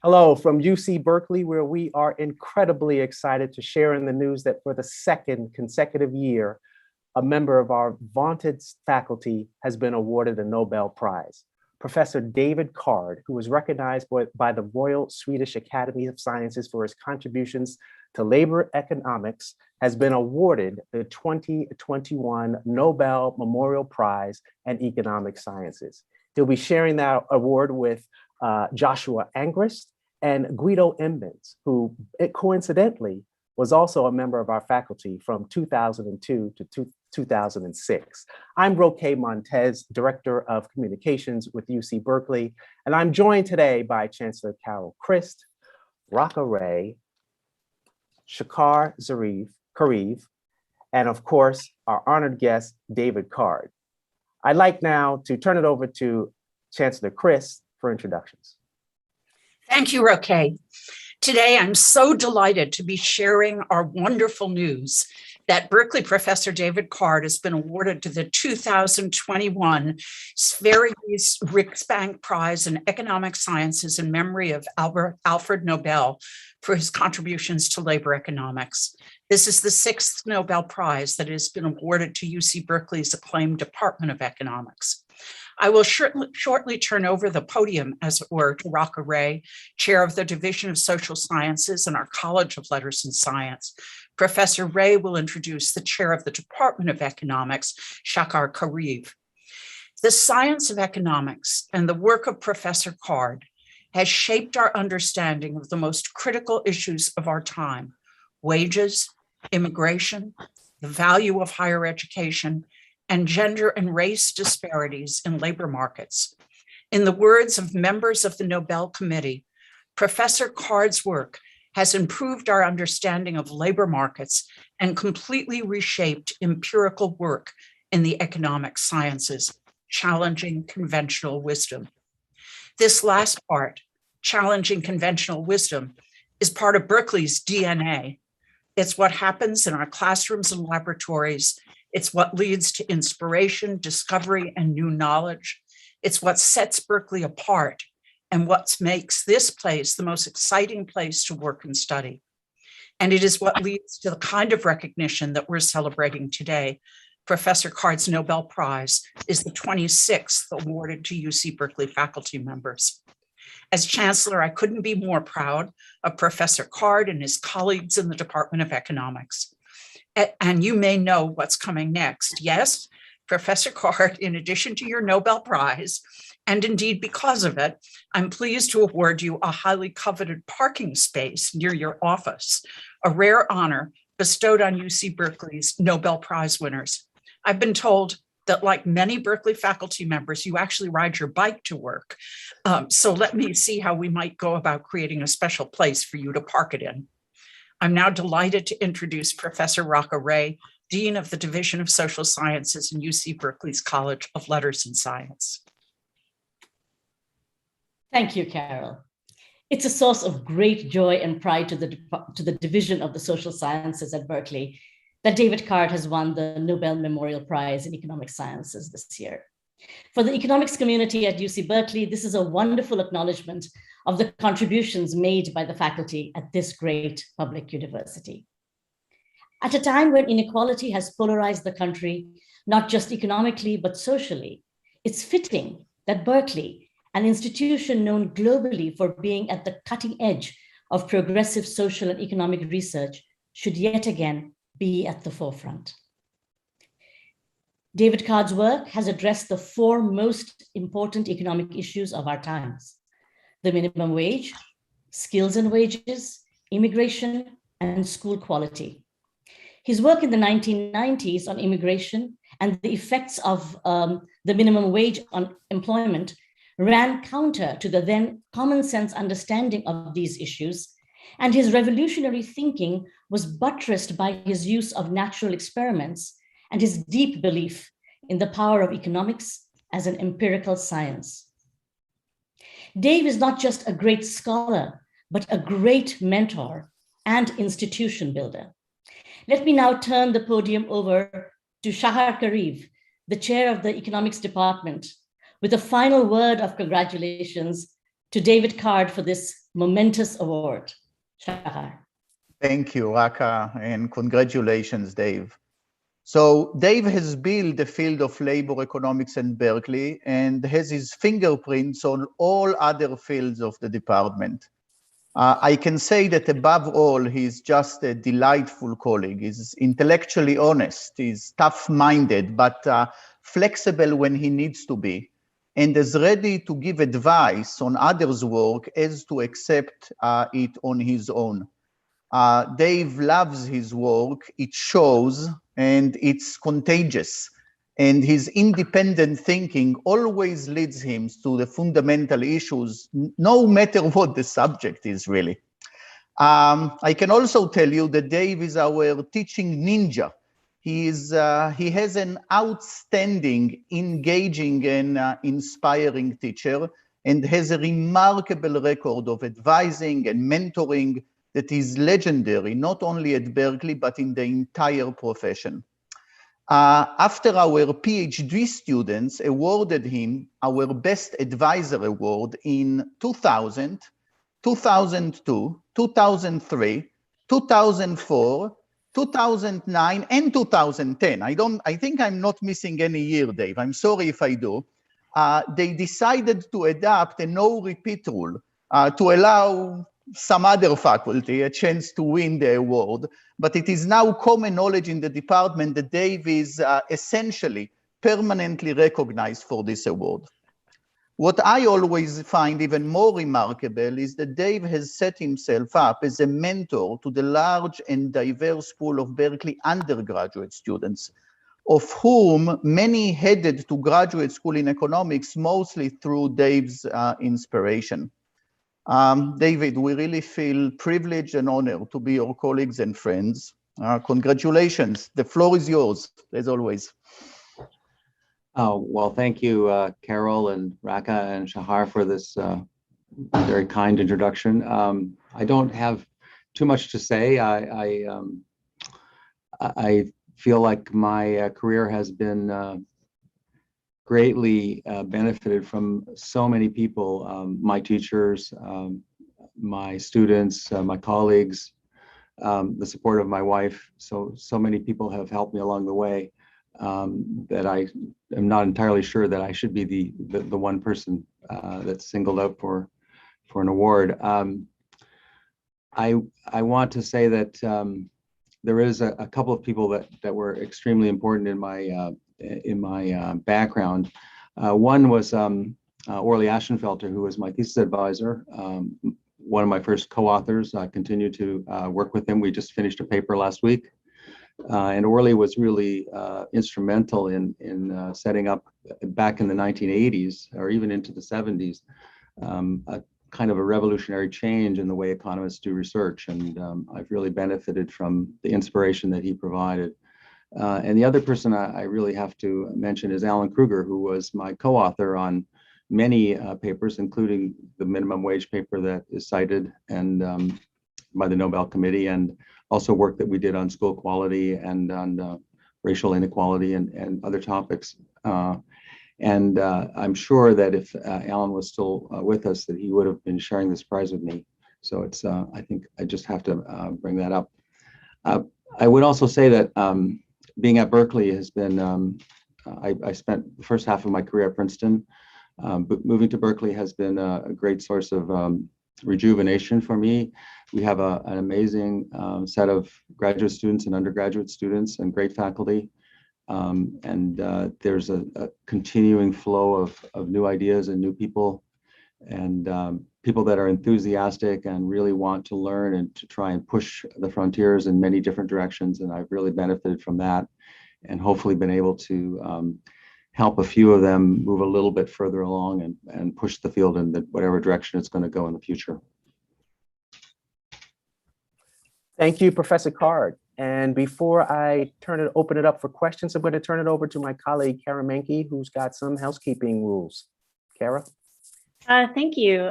Hello from UC Berkeley, where we are incredibly excited to share in the news that for the second consecutive year, a member of our vaunted faculty has been awarded a Nobel Prize. Professor David Card, who was recognized by the Royal Swedish Academy of Sciences for his contributions to labor economics, has been awarded the 2021 Nobel Memorial Prize in Economic Sciences. He'll be sharing that award with Joshua Angrist and Guido Embens, who coincidentally was also a member of our faculty from 2002 to 2006. I'm Roque Montez, Director of Communications with UC Berkeley, and I'm joined today by Chancellor Carol Christ, Raka Ray, Shakar Kareev, and of course, our honored guest, David Card. I'd like now to turn it over to Chancellor Christ for introductions. Thank you, Roque. Today, I'm so delighted to be sharing our wonderful news that Berkeley Professor David Card has been awarded to the 2021 Sveriges Riksbank Prize in Economic Sciences in memory of Alfred Nobel for his contributions to labor economics. This is the 6th Nobel Prize that has been awarded to UC Berkeley's acclaimed Department of Economics. I will shortly turn over the podium, as it were, to Raka Ray, Chair of the Division of Social Sciences in our College of Letters and Science. Professor Ray will introduce the Chair of the Department of Economics, Shakar Kareev. The science of economics and the work of Professor Card has shaped our understanding of the most critical issues of our time: wages, immigration, the value of higher education, and gender and race disparities in labor markets. In the words of members of the Nobel Committee, Professor Card's work has improved our understanding of labor markets and completely reshaped empirical work in the economic sciences, challenging conventional wisdom. This last part, challenging conventional wisdom, is part of Berkeley's DNA. It's what happens in our classrooms and laboratories. It's what leads to inspiration, discovery, and new knowledge. It's what sets Berkeley apart and what makes this place the most exciting place to work and study. And it is what leads to the kind of recognition that we're celebrating today. Professor Card's Nobel Prize is the 26th awarded to UC Berkeley faculty members. As Chancellor, I couldn't be more proud of Professor Card and his colleagues in the Department of Economics. And you may know what's coming next. Yes, Professor Card, in addition to your Nobel Prize, and indeed because of it, I'm pleased to award you a highly coveted parking space near your office, a rare honor bestowed on UC Berkeley's Nobel Prize winners. I've been told that, like many Berkeley faculty members, you actually ride your bike to work. So let me see how we might go about creating a special place for you to park it in. I'm now delighted to introduce Professor Raka Ray, Dean of the Division of Social Sciences in UC Berkeley's College of Letters and Science. Thank you, Carol. It's a source of great joy and pride to the Division of the Social Sciences at Berkeley that David Card has won the Nobel Memorial Prize in Economic Sciences this year. For the economics community at UC Berkeley, this is a wonderful acknowledgement of the contributions made by the faculty at this great public university. At a time when inequality has polarized the country, not just economically, but socially, it's fitting that Berkeley, an institution known globally for being at the cutting edge of progressive social and economic research, should yet again be at the forefront. David Card's work has addressed the 4 most important economic issues of our times: the minimum wage, skills and wages, immigration, and school quality. His work in the 1990s on immigration and the effects of the minimum wage on employment ran counter to the then common sense understanding of these issues, and his revolutionary thinking was buttressed by his use of natural experiments and his deep belief in the power of economics as an empirical science. Dave is not just a great scholar, but a great mentor and institution builder. Let me now turn the podium over to Shakar Kareev, the chair of the economics department, with a final word of congratulations to David Card for this momentous award. Shahar. Thank you, Raka, and congratulations, Dave. So Dave has built the field of labor economics in Berkeley and has his fingerprints on all other fields of the department. I can say that above all, he's just a delightful colleague. He's intellectually honest, he's tough-minded, but flexible when he needs to be, and is ready to give advice on others' work as to accept it on his own. Dave loves his work, it shows, and it's contagious. And his independent thinking always leads him to the fundamental issues, no matter what the subject is, really. I can also tell you that Dave is our teaching ninja. He has an outstanding, engaging, and inspiring teacher, and has a remarkable record of advising and mentoring that is legendary, not only at Berkeley, but in the entire profession. After our PhD students awarded him our Best Advisor Award in 2000, 2002, 2003, 2004, 2009, and 2010. I think I'm not missing any year, Dave. I'm sorry if I do. They decided to adopt a no-repeat rule to allow some other faculty a chance to win the award, but it is now common knowledge in the department that Dave is essentially permanently recognized for this award. What I always find even more remarkable is that Dave has set himself up as a mentor to the large and diverse pool of Berkeley undergraduate students, of whom many headed to graduate school in economics mostly through Dave's inspiration. David, we really feel privileged and honored to be your colleagues and friends. Congratulations. The floor is yours, as always. Oh, well, thank you, Carol and Raka and Shahar for this very kind introduction. I don't have too much to say. I feel like my career has been greatly benefited from so many people, my teachers, my students, my colleagues, the support of my wife. So many people have helped me along the way that I am not entirely sure that I should be the one person that's singled out for an award. I want to say that there is a couple of people that were extremely important in my background. One was Orly Ashenfelter, who was my thesis advisor, one of my first co-authors. I continue to work with him. We just finished a paper last week. And Orly was really instrumental in setting up, back in the 1980s, or even into the 70s, a kind of a revolutionary change in the way economists do research. And I've really benefited from the inspiration that he provided. And the other person I really have to mention is Alan Kruger, who was my co-author on many papers, including the minimum wage paper that is cited and by the Nobel Committee, and also work that we did on school quality and on racial inequality and other topics. And I'm sure that if Alan was still with us, that he would have been sharing this prize with me. So it's, I think I just have to bring that up. I would also say that being at Berkeley has been, I spent the first half of my career at Princeton, but moving to Berkeley has been a great source of rejuvenation for me. We have an amazing set of graduate students and undergraduate students and great faculty. And there's a continuing flow of new ideas and new people, and people that are enthusiastic and really want to learn and to try and push the frontiers in many different directions. And I've really benefited from that, and hopefully been able to help a few of them move a little bit further along and push the field in whatever direction it's going to go in the future. Thank you, Professor Card. And before I open it up for questions, I'm going to turn it over to my colleague, Carla Manke, who's got some housekeeping rules. Kara? Thank you.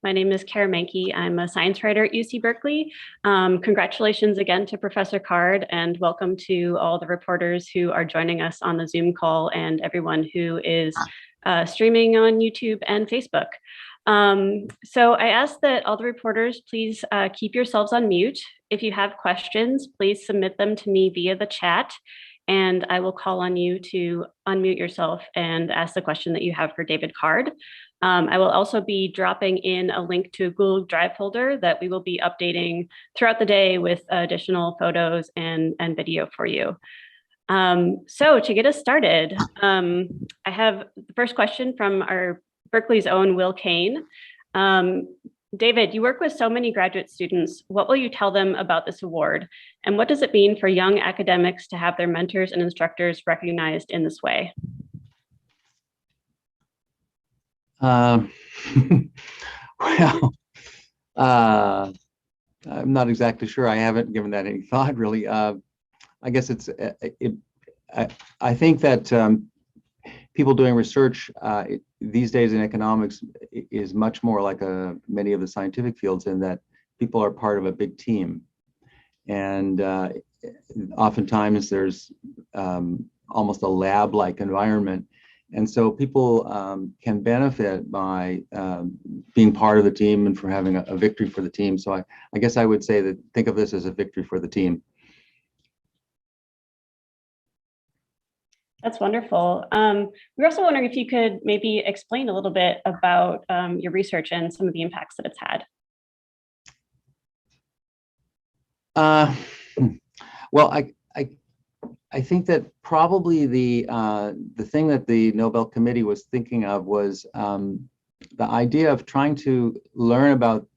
My name is Carla Manke. I'm a science writer at UC Berkeley. Congratulations again to Professor Card, and welcome to all the reporters who are joining us on the Zoom call and everyone who is streaming on YouTube and Facebook. So I ask that all the reporters please keep yourselves on mute. If you have questions, please submit them to me via the chat, and I will call on you to unmute yourself and ask the question that you have for David Card. I will also be dropping in a link to a Google Drive folder that we will be updating throughout the day with additional photos and video for you. So to get us started, I have the first question from our Berkeley's own Will Kane. David, you work with so many graduate students. What will you tell them about this award? And what does it mean for young academics to have their mentors and instructors recognized in this way? Well, I'm not exactly sure. I haven't given that any thought, really. I guess I think that people doing research these days in economics is much more like many of the scientific fields, in that people are part of a big team. And oftentimes there's almost a lab-like environment. And so people can benefit by being part of the team and for having a victory for the team. So I guess I would say that think of this as a victory for the team. That's wonderful. We're also wondering if you could maybe explain a little bit about your research and some of the impacts that it's had. Well, I think that probably the thing that the Nobel Committee was thinking of was the idea of trying to learn about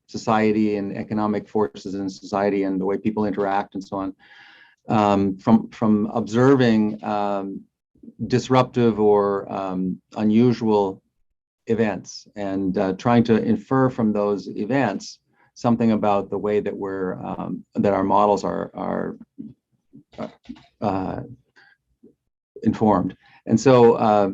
society and economic forces in society and the way people interact and so on. From observing disruptive or unusual events, and trying to infer from those events something about the way that that our models are informed. And so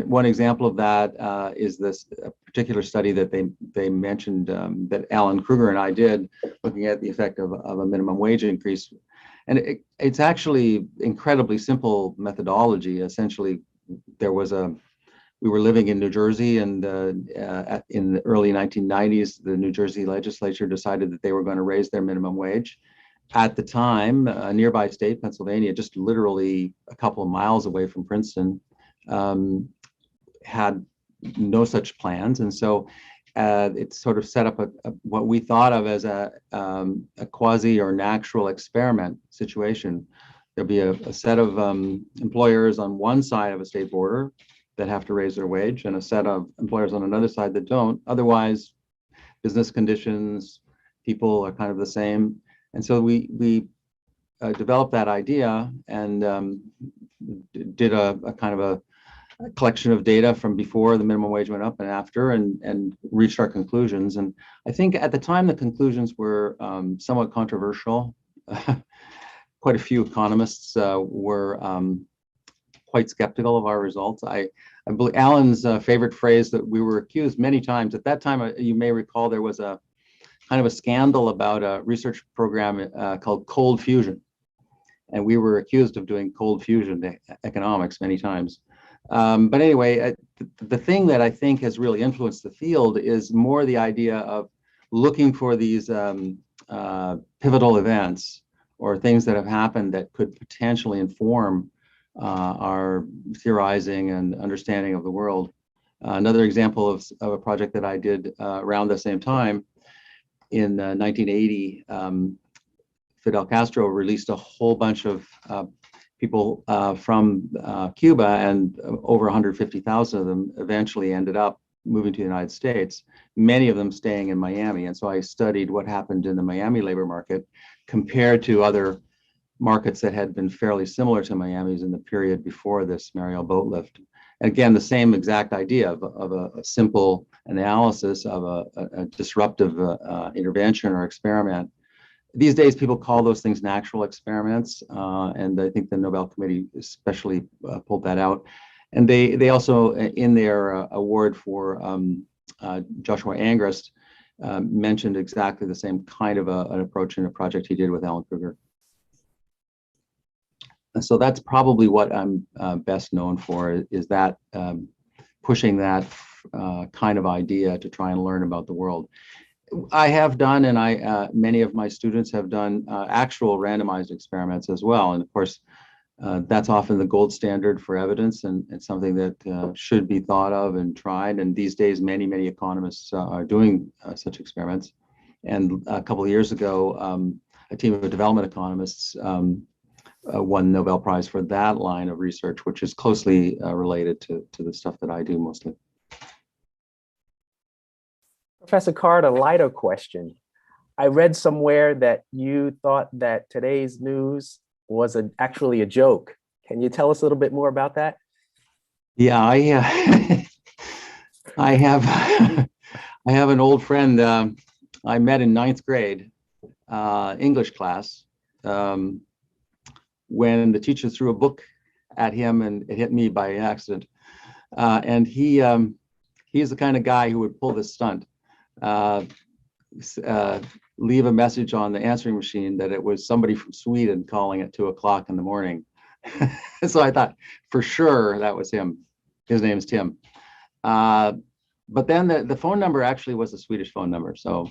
one example of that is this particular study that they mentioned that Alan Kruger and I did, looking at the effect of a minimum wage increase. And it's actually incredibly simple methodology. Essentially, we were living in New Jersey, and in the early 1990s, the New Jersey legislature decided that they were going to raise their minimum wage. At the time, a nearby state, Pennsylvania, just literally a couple of miles away from Princeton, had no such plans. And so it sort of set up what we thought of as a quasi or natural experiment situation. There'll be a set of employers on one side of a state border that have to raise their wage, and a set of employers on another side that don't. Otherwise, business conditions, people are kind of the same. And so we developed that idea and did a kind of a collection of data from before the minimum wage went up and after, and reached our conclusions. And I think at the time the conclusions were somewhat controversial. Quite a few economists were quite skeptical of our results. I believe Alan's favorite phrase that we were accused many times at that time, you may recall, there was a kind of a scandal about a research program called cold fusion. And we were accused of doing cold fusion economics many times. But anyway, the thing that I think has really influenced the field is more the idea of looking for these pivotal events or things that have happened that could potentially inform our theorizing and understanding of the world. Another example of a project that I did around the same time, in 1980, Fidel Castro released a whole bunch of people from Cuba, and over 150,000 of them eventually ended up moving to the United States, many of them staying in Miami. And so I studied what happened in the Miami labor market compared to other markets that had been fairly similar to Miami's in the period before this Mariel boat lift. And again, the same exact idea of a simple analysis of a disruptive intervention or experiment. These days, people call those things natural experiments, and I think the Nobel Committee especially pulled that out. And they also, in their award for Joshua Angrist, mentioned exactly the same kind of an approach in a project he did with Alan Kruger. And so that's probably what I'm best known for, is that pushing that kind of idea to try and learn about the world. I have done, and many of my students have done actual randomized experiments as well. And of course, that's often the gold standard for evidence, and it's something that should be thought of and tried. And these days, many economists are doing such experiments. And a couple of years ago, a team of development economists won the Nobel Prize for that line of research, which is closely related to the stuff that I do mostly. Professor Card, a lighter question. I read somewhere that you thought that today's news was actually a joke. Can you tell us a little bit more about that? Yeah, I have I have an old friend I met in 9th grade English class when the teacher threw a book at him and it hit me by accident. And he's the kind of guy who would pull this stunt. Leave a message on the answering machine that it was somebody from Sweden calling at 2 o'clock in the morning. So I thought for sure that was him. His name's Tim. But then the phone number actually was a Swedish phone number. So,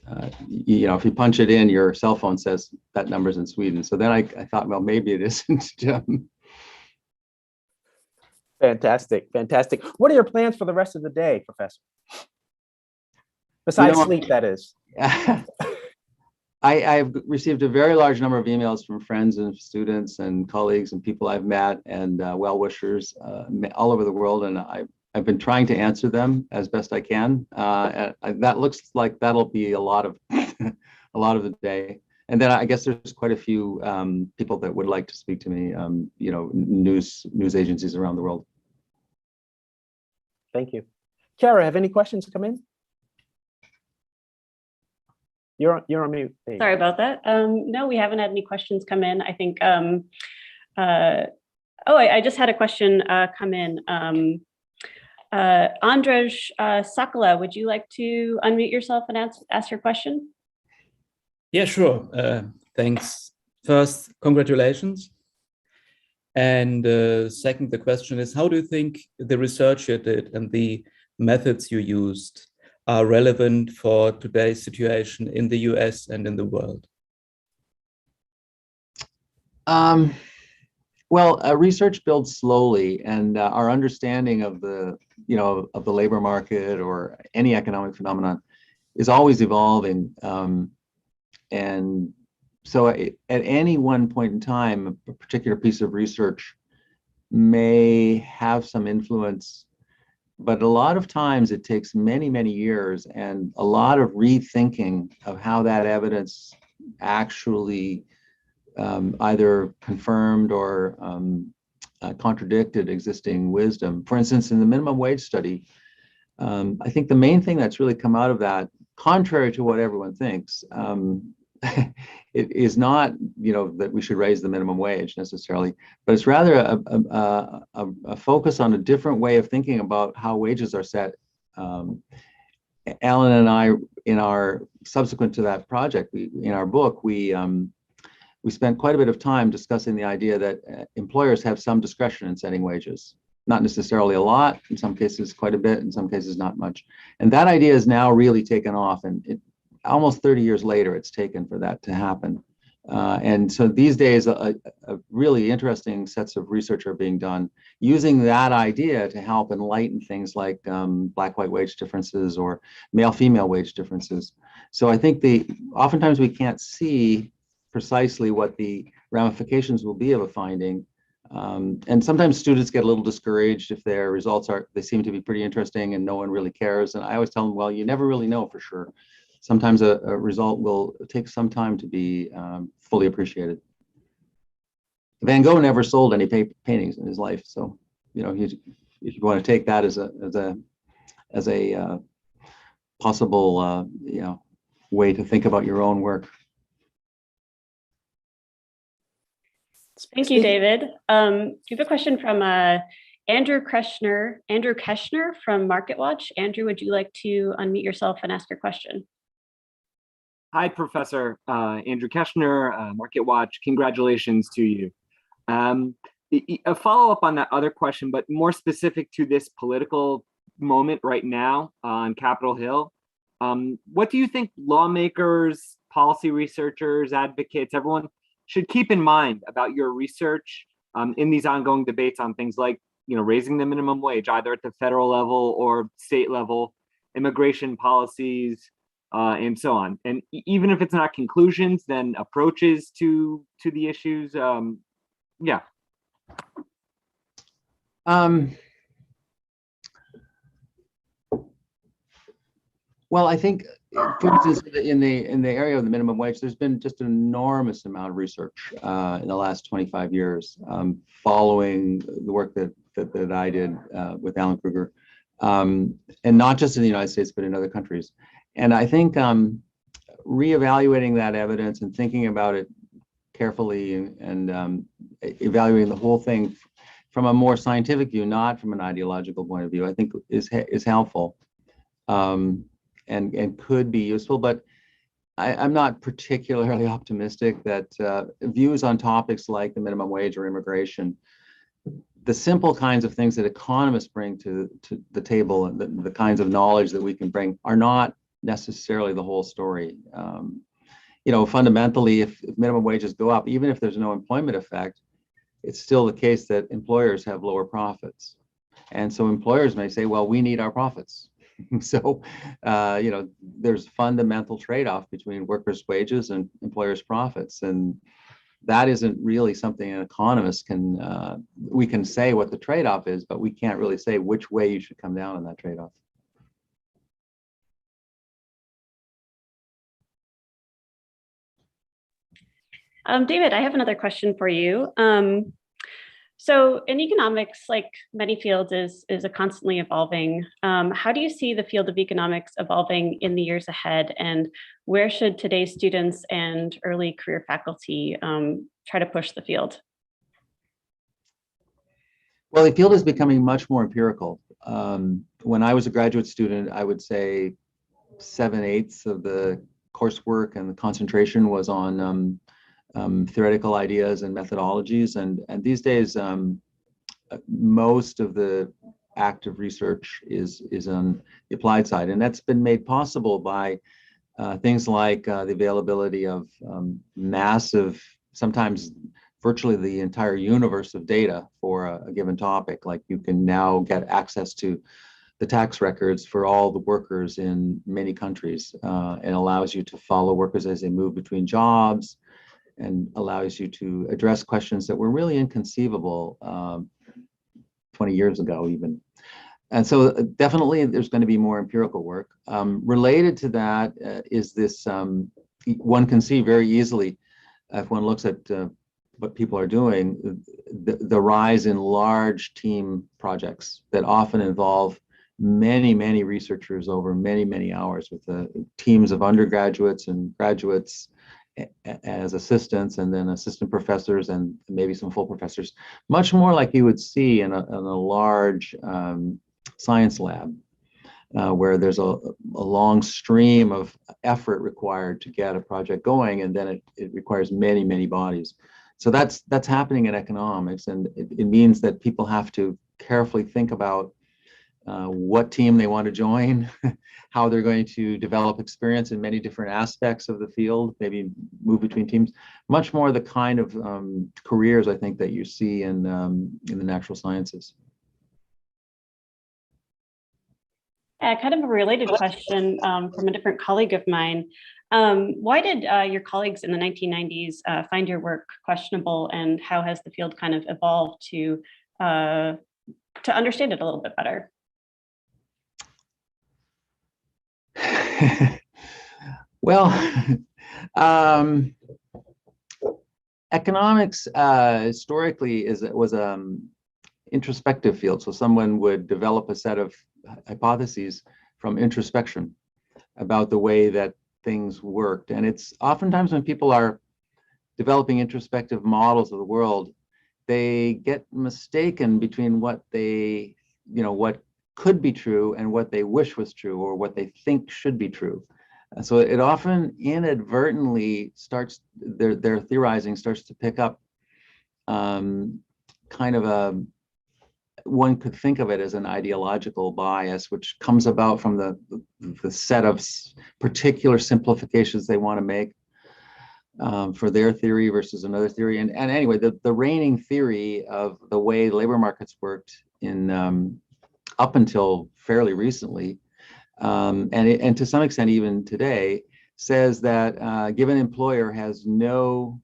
if you punch it in, your cell phone says that number's in Sweden. So then I thought, well, maybe it isn't Tim. Fantastic. What are your plans for the rest of the day, Professor? Besides sleep, that is. I've received a very large number of emails from friends and students and colleagues and people I've met and well-wishers all over the world, and I've been trying to answer them as best I can. That looks like that'll be a lot of the day. And then I guess there's quite a few people that would like to speak to me. News agencies around the world. Thank you, Kara. Have any questions come in? You're on mute. Sorry about that. No, we haven't had any questions come in. I think. I just had a question come in. Andrzej Sakala, would you like to unmute yourself and ask your question? Yeah, sure. Thanks. First, congratulations. And second, the question is, how do you think the research you did and the methods you used are relevant for today's situation in the US and in the world? Well, research builds slowly, and our understanding of the labor market or any economic phenomenon is always evolving. And so at any one point in time, a particular piece of research may have some influence, but a lot of times it takes many years and a lot of rethinking of how that evidence actually either confirmed or contradicted existing wisdom. For instance, in the minimum wage study, I think the main thing that's really come out of that, contrary to what everyone thinks, it is not that we should raise the minimum wage necessarily, but it's rather a focus on a different way of thinking about how wages are set. Alan and I, in our subsequent to that project, in our book, we spent quite a bit of time discussing the idea that employers have some discretion in setting wages. Not necessarily a lot, in some cases quite a bit, in some cases not much. And that idea is now really taken off, and almost 30 years later, it's taken for that to happen. And so these days, a really interesting sets of research are being done using that idea to help enlighten things like black-white wage differences or male-female wage differences. So I think oftentimes we can't see precisely what the ramifications will be of a finding. And sometimes students get a little discouraged if their results they seem to be pretty interesting and no one really cares. And I always tell them, well, you never really know for sure. Sometimes a result will take some time to be fully appreciated. Van Gogh never sold any paintings in his life. So, if you want to take that as a possible, way to think about your own work. Thank you, David. We have a question from Andrew Keshner from MarketWatch. Andrew, would you like to unmute yourself and ask your question? Hi, Professor. Andrew Keshner, MarketWatch. Congratulations to you. A follow-up on that other question, but more specific to this political moment right now on Capitol Hill. What do you think lawmakers, policy researchers, advocates, everyone should keep in mind about your research in these ongoing debates on things like, raising the minimum wage, either at the federal level or state level, immigration policies, and so on. And even if it's not conclusions, then approaches to the issues. Yeah. Well, I think, for instance, in the area of the minimum wage, there's been just an enormous amount of research in the last 25 years, following the work that I did with Alan Kruger, and not just in the United States, but in other countries. And I think reevaluating that evidence and thinking about it carefully and evaluating the whole thing from a more scientific view, not from an ideological point of view, I think is helpful. And could be useful, but I'm not particularly optimistic that views on topics like the minimum wage or immigration, the simple kinds of things that economists bring to the table and the kinds of knowledge that we can bring are not necessarily the whole story. Fundamentally, if minimum wages go up, even if there's no employment effect, it's still the case that employers have lower profits. And so employers may say, well, we need our profits. So, there's fundamental trade-off between workers' wages and employers' profits. And that isn't really something an economist can, we can say what the trade-off is, but we can't really say which way you should come down on that trade-off. David, I have another question for you. So in economics, like many fields, is a constantly evolving. How do you see the field of economics evolving in the years ahead, and where should today's students and early career faculty try to push the field? Well, the field is becoming much more empirical. When I was a graduate student, I would say 7/8 of the coursework and the concentration was on theoretical ideas and methodologies, and these days most of the active research is on the applied side, and that's been made possible by things like the availability of massive, sometimes virtually the entire universe of data for a given topic. Like, you can now get access to the tax records for all the workers in many countries, and allows you to follow workers as they move between jobs, and allows you to address questions that were really inconceivable 20 years ago even. And so definitely there's going to be more empirical work. Related to that is this, one can see very easily, if one looks at what people are doing, the rise in large team projects that often involve many researchers over many hours, with teams of undergraduates and graduates as assistants, and then assistant professors, and maybe some full professors, much more like you would see in a large science lab, where there's a long stream of effort required to get a project going, and then it requires many bodies. So that's happening in economics, and it means that people have to carefully think about what team they want to join, how they're going to develop experience in many different aspects of the field, maybe move between teams, much more the kind of careers, I think, that you see in the natural sciences. Kind of a related question from a different colleague of mine. Why did your colleagues in the 1990s find your work questionable, and how has the field kind of evolved to understand it a little bit better? Well, economics historically was introspective field. So someone would develop a set of hypotheses from introspection about the way that things worked. And it's oftentimes when people are developing introspective models of the world, they get mistaken between what they, what could be true and what they wish was true, or what they think should be true. So it often inadvertently starts, their theorizing starts to pick up kind of one could think of it as an ideological bias, which comes about from the set of particular simplifications they want to make for their theory versus another theory. And anyway, the reigning theory of the way labor markets worked in up until fairly recently, and to some extent even today, says that a given employer has no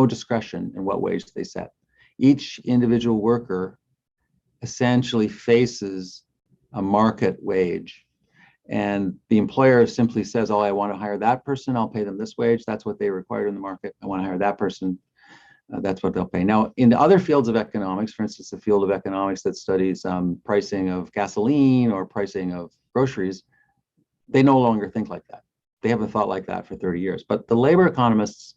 discretion in what wage they set. Each individual worker essentially faces a market wage, and the employer simply says, oh, I want to hire that person, I'll pay them this wage. That's what they require in the market. I want to hire that person. That's what they'll pay. Now, in the other fields of economics, for instance, the field of economics that studies pricing of gasoline or pricing of groceries, they no longer think like that. They haven't thought like that for 30 years. But the labor economists,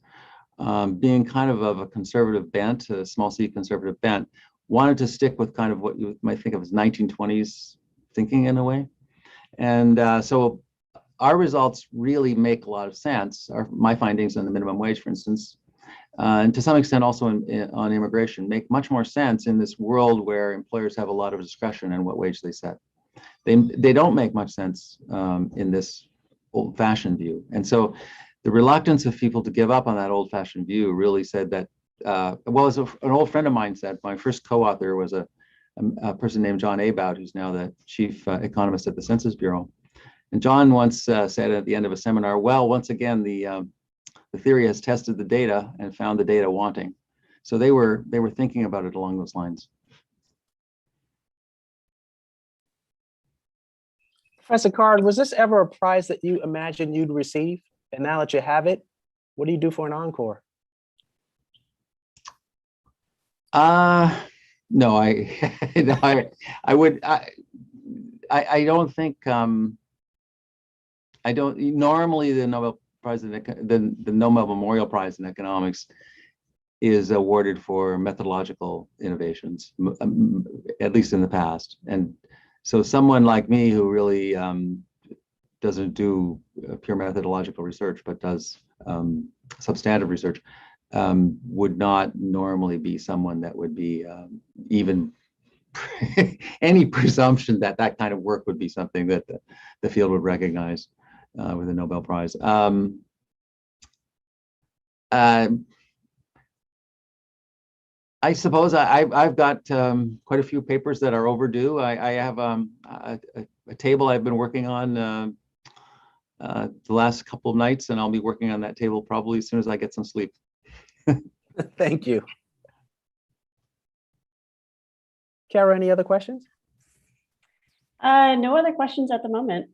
being kind of a conservative bent, a small c conservative bent, wanted to stick with kind of what you might think of as 1920s thinking in a way. And so our results really make a lot of sense. My findings on the minimum wage, for instance, and to some extent also on immigration, make much more sense in this world where employers have a lot of discretion in what wage they set. They don't make much sense in this old-fashioned view. And so the reluctance of people to give up on that old-fashioned view really said that, well, as an old friend of mine said, my first co-author was a person named John About, who's now the chief economist at the Census Bureau. And John once said at the end of a seminar, well, once again, the theory has tested the data and found the data wanting. So they were thinking about it along those lines. Professor Card, was this ever a prize that you imagined you'd receive? And now that you have it, what do you do for an encore? No, I don't think, I don't, normally the Nobel Prize, the Nobel Memorial Prize in Economics is awarded for methodological innovations, at least in the past. And so someone like me who really doesn't do pure methodological research, but does substantive research, would not normally be someone that would be even any presumption that that kind of work would be something that the field would recognize with a Nobel Prize. I suppose I've got quite a few papers that are overdue. I have a table I've been working on the last couple of nights, and I'll be working on that table probably as soon as I get some sleep. Thank you. Kara, any other questions? No other questions at the moment.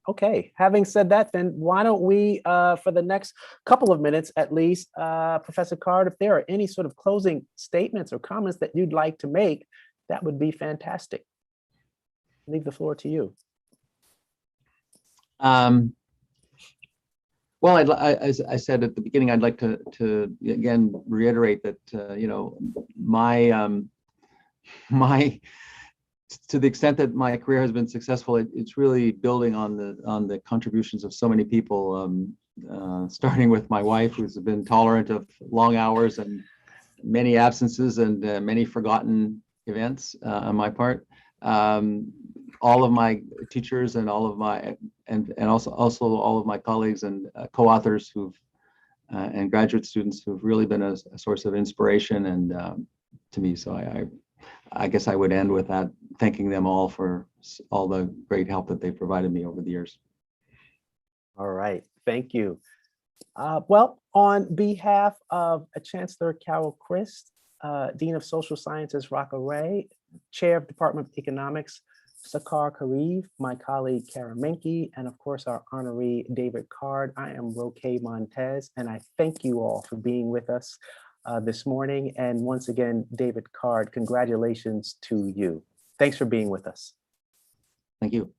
Okay, having said that, then why don't we, for the next couple of minutes at least, Professor Card, if there are any sort of closing statements or comments that you'd like to make, that would be fantastic. Leave the floor to you. Well, as I said at the beginning, I'd like to again reiterate that you know, to the extent that my career has been successful, it's really building on the contributions of so many people, starting with my wife, who's been tolerant of long hours and many absences and many forgotten events on my part. All of my teachers and all of my and also all of my colleagues and co-authors who've and graduate students who've really been a source of inspiration and to me. So I guess I would end with that, thanking them all for all the great help that they've provided me over the years. All right, thank you. Well, on behalf of Chancellor Carol Christ, Dean of Social Sciences Rocca Ray, Chair of Department of Economics Sakar Kareev, my colleague Carla Manke, and of course our honoree David Card, I am Roque Montez, and I thank you all for being with us this morning. And once again, David Card, congratulations to you. Thanks for being with us. Thank you.